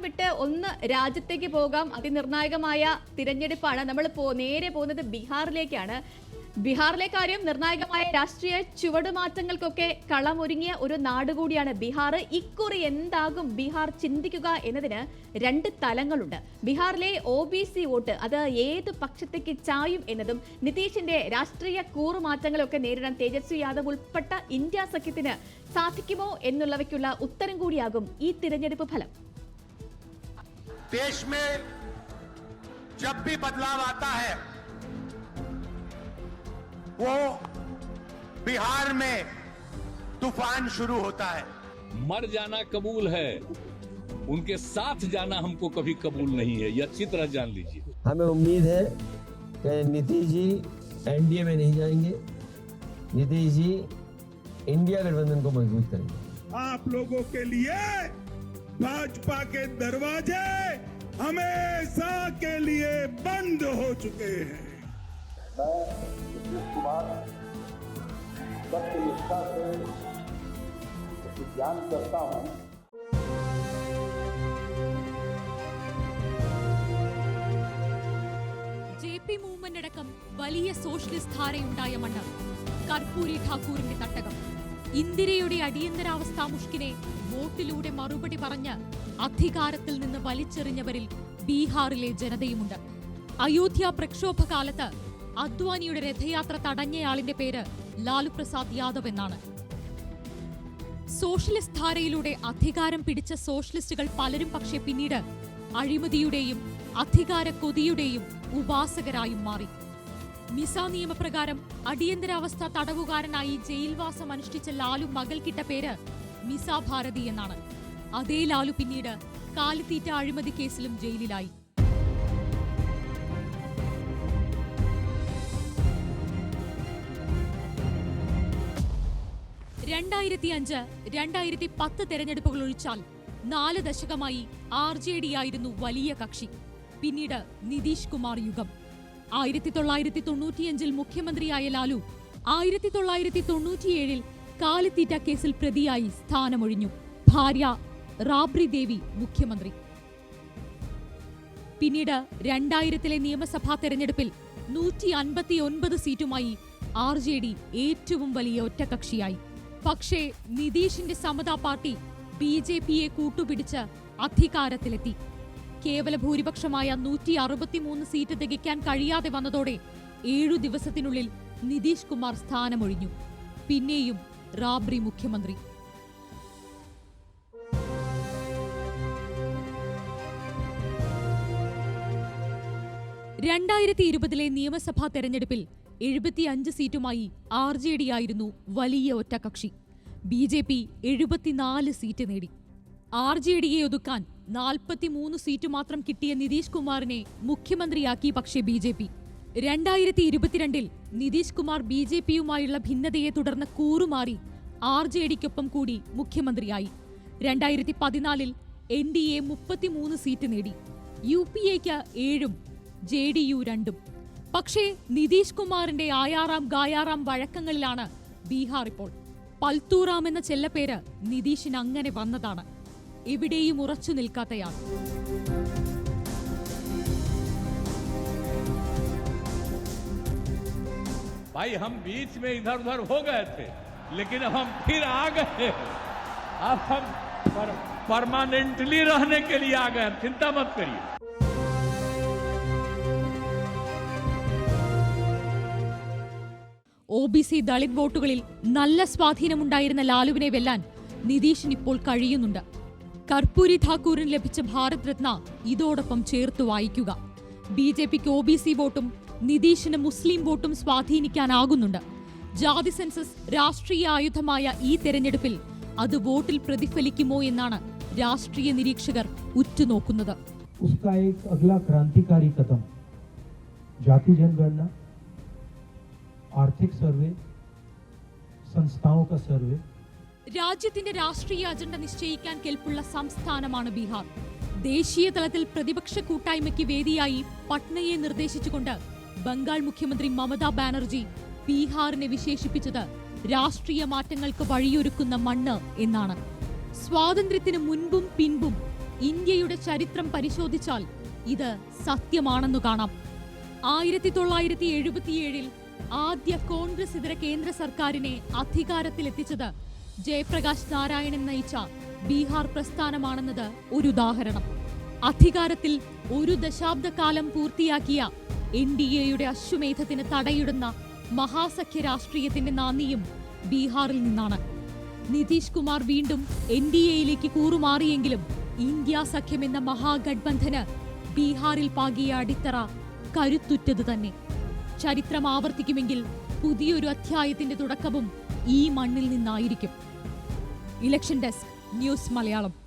വിട്ട് ഒന്ന് രാജ്യത്തേക്ക് പോകാം. അതിനിർണായകമായ തിരഞ്ഞെടുപ്പാണ്. നമ്മൾ നേരെ പോകുന്നത് ബീഹാറിലേക്കാണ്. ബീഹാറിലെ കാര്യം നിർണായകമായ രാഷ്ട്രീയ ചുവടുമാറ്റങ്ങൾക്കൊക്കെ കളമൊരുങ്ങിയ ഒരു നാട് കൂടിയാണ് ബീഹാർ. ഇക്കുറി എന്താകും ബീഹാർ ചിന്തിക്കുക എന്നതിന് രണ്ട് തലങ്ങളുണ്ട്. ബീഹാറിലെ OBC വോട്ട് അത് ഏത് പക്ഷത്തേക്ക് ചായും എന്നതും നിതീഷിന്റെ രാഷ്ട്രീയ കൂറുമാറ്റങ്ങളൊക്കെ നേരിടാൻ തേജസ്വി യാദവ് ഉൾപ്പെട്ട ഇന്ത്യ സഖ്യത്തിന് സാധിക്കുമോ എന്നുള്ളവയ്ക്കുള്ള ഉത്തരം കൂടിയാകും ഈ തിരഞ്ഞെടുപ്പ് ഫലം. देश में जब भी बदलाव आता है वो बिहार में तूफान शुरू होता है. मर जाना कबूल है, उनके साथ जाना हमको कभी कबूल नहीं है, ये अच्छी तरह जान लीजिए. हमें उम्मीद है कि नीतीश जी NDA में नहीं जाएंगे, नीतीश जी इंडिया गठबंधन को मजबूत करेंगे. आप लोगों के लिए भाजपा के दरवाजे हमेशा के लिए बंद हो चुके हैं. मैं नीतीश कुमार सत्यनिष्ठा से ज्ञान करता हूं. JP മൂവ്മെന്റ് അടക്കം വലിയ സോഷ്യലിസ്റ്റ് ധാരയുണ്ടായ മണ്ണ് കർപ്പൂരി ഠാക്കൂറിന്റെ തട്ടകം. ഇന്ദിരയുടെ അടിയന്തരാവസ്ഥാ മുഷ്കിനെ വോട്ടിലൂടെ മറുപടി പറഞ്ഞ് അധികാരത്തിൽ നിന്ന് വലിച്ചെറിഞ്ഞവരിൽ ബീഹാറിലെ ജനതയുമുണ്ട്. അയോധ്യ പ്രക്ഷോഭകാലത്ത് അദ്വാനിയുടെ രഥയാത്ര തടഞ്ഞയാളിന്റെ പേര് ലാലു പ്രസാദ് യാദവ് എന്നാണ്. സോഷ്യലിസ്റ്റ് ധാരയിലൂടെ അധികാരം പിടിച്ച സോഷ്യലിസ്റ്റുകൾ പലരും പക്ഷേ പിന്നീട് അഴിമതിയുടെയും അധികാര കൊതിയുടെയും ഉപാസകരായും മാറി. മിസ നിയമപ്രകാരം അടിയന്തരാവസ്ഥ തടവുകാരനായി ജയിൽവാസം അനുഷ്ഠിച്ച ലാലു മകൾക്കിട്ട പേര് മിസ ഭാരതി എന്നാണ്. അതേ ലാലു പിന്നീട് കാലിത്തീറ്റ അഴിമതി കേസിലും ജയിലിലായി. (2005, 2010) തെരഞ്ഞെടുപ്പുകൾ ഒഴിച്ചാൽ 4 ദശകമായി RJD ആയിരുന്നു വലിയ കക്ഷി. പിന്നീട് നിതീഷ് കുമാർ യുഗം. 1995 മുഖ്യമന്ത്രിയായ ലാലു 1997 കാലിത്തീറ്റ കേസിൽ പ്രതിയായി സ്ഥാനമൊഴിഞ്ഞു. ഭാര്യ റാബ്രി ദേവി മുഖ്യമന്ത്രി. പിന്നീട് 2000 നിയമസഭാ തെരഞ്ഞെടുപ്പിൽ 159 സീറ്റുമായി RJD ഏറ്റവും വലിയ ഒറ്റകക്ഷിയായി. പക്ഷേ നിതീഷിന്റെ സമതാ പാർട്ടി BJPയെ കൂട്ടുപിടിച്ച് അധികാരത്തിലെത്തി. കേവല ഭൂരിപക്ഷമായ 163 സീറ്റ് തികയ്ക്കാൻ കഴിയാതെ വന്നതോടെ 7 ദിവസത്തിനുള്ളിൽ നിതീഷ് കുമാർ സ്ഥാനമൊഴിഞ്ഞു. പിന്നെയും റാബ്രി മുഖ്യമന്ത്രി. (2020) നിയമസഭാ തെരഞ്ഞെടുപ്പിൽ 75 സീറ്റുമായി RJD ആയിരുന്നു വലിയ ഒറ്റകക്ഷി. BJP 74 സീറ്റ് നേടി. RJDയെ ഒതുക്കാൻ 43 സീറ്റ് മാത്രം കിട്ടിയ നിതീഷ് കുമാറിനെ മുഖ്യമന്ത്രിയാക്കി. പക്ഷേ BJP 2022 നിതീഷ് കുമാർ BJPയുമായുള്ള ഭിന്നതയെ തുടർന്ന് കൂറുമാറി RJDക്കൊപ്പം കൂടി മുഖ്യമന്ത്രിയായി. 2014 NDA 33 സീറ്റ് നേടി. UPAക്ക് 7, JDU 2. പക്ഷേ നിതീഷ് കുമാറിന്റെ ആയാറാം ഗായാറാം വഴക്കങ്ങളിലാണ് ബീഹാർ ഇപ്പോൾ. പൽത്തൂറാം എന്ന ചെല്ലപ്പേര് നിതീഷിന് അങ്ങനെ വന്നതാണ്. എവിടെയും ഉറച്ചു നിൽക്കാത്തയാൾ. भाई हम बीच में इधर उधर हो गए थे, लेकिन अब हम फिर आ गए. अब हम परमानेंटली रहने के लिए आ गए. चिंता मत करिए. OBC ദളിത് വോട്ടുകളിൽ നല്ല സ്വാധീനമുണ്ടായിരുന്ന ലാലുവിനെ വെല്ലാൻ നിതീഷിന് ഇപ്പോൾ കഴിയുന്നുണ്ട്. കർപ്പൂരി ഠാക്കൂറിന് ലഭിച്ച ഭാരത് രത്ന ഇതോടൊപ്പം ചേർത്ത് വായിക്കുക. BJPക്ക് OBC വോട്ടും നിതീഷിന് മുസ്ലിം വോട്ടും സ്വാധീനിക്കാനാകുന്നുണ്ട്. ജാതി സെൻസസ് രാഷ്ട്രീയ ആയുധമായ ഈ തെരഞ്ഞെടുപ്പിൽ അത് വോട്ടിൽ പ്രതിഫലിക്കുമോ എന്നാണ് രാഷ്ട്രീയ നിരീക്ഷകർ ഉറ്റുനോക്കുന്നത്. आर्थिक सर्वे, संस्थाओं का सर्वे. രാജ്യത്തിന്റെ രാഷ്ട്രീയ അജണ്ട നിശ്ചയിക്കാൻ കെൽപ്പുള്ള സംസ്ഥാനമാണ് ബീഹാർ. ദേശീയ തലത്തിൽ പ്രതിപക്ഷ കൂട്ടായ്മയ്ക്ക് വേദിയായി പട്നയെ നിർദ്ദേശിച്ചുകൊണ്ട് ബംഗാൾ മുഖ്യമന്ത്രി മമതാ ബാനർജി ബീഹാറിനെ വിശേഷിപ്പിച്ചത് രാഷ്ട്രീയ മാറ്റങ്ങൾക്ക് വഴിയൊരുക്കുന്ന മണ്ണ് എന്നാണ്. സ്വാതന്ത്ര്യത്തിന് മുൻപും പിൻപും ഇന്ത്യയുടെ ചരിത്രം പരിശോധിച്ചാൽ ഇത് സത്യമാണെന്നു കാണാം. 1977 ആദ്യ കോൺഗ്രസ് ഇതര കേന്ദ്ര സർക്കാരിനെ അധികാരത്തിലെത്തിച്ചത് ജയപ്രകാശ് നാരായണൻ നയിച്ച ബീഹാർ പ്രസ്ഥാനമാണെന്നത് ഒരു ഉദാഹരണം. അധികാരത്തിൽ ഒരു ദശാബ്ദക്കാലം പൂർത്തിയാക്കിയ NDAയുടെ അശ്വമേധത്തിന് തടയിടുന്ന മഹാസഖ്യ രാഷ്ട്രീയത്തിന്റെ നാന്ദിയും ബീഹാറിൽ നിന്നാണ്. നിതീഷ് കുമാർ വീണ്ടും NDAയിലേക്ക് കൂറുമാറിയെങ്കിലും ഇന്ത്യ സഖ്യമെന്ന മഹാഗഡ്ബന്ധന് ബീഹാറിൽ പാകിയ അടിത്തറ കരുത്തുറ്റത് തന്നെ. ചരിത്രം ആവർത്തിക്കുമെങ്കിൽ പുതിയൊരു അധ്യായത്തിന്റെ തുടക്കവും ഈ മണ്ണിൽ നിന്നായിരിക്കും. Election desk, news Malayalam.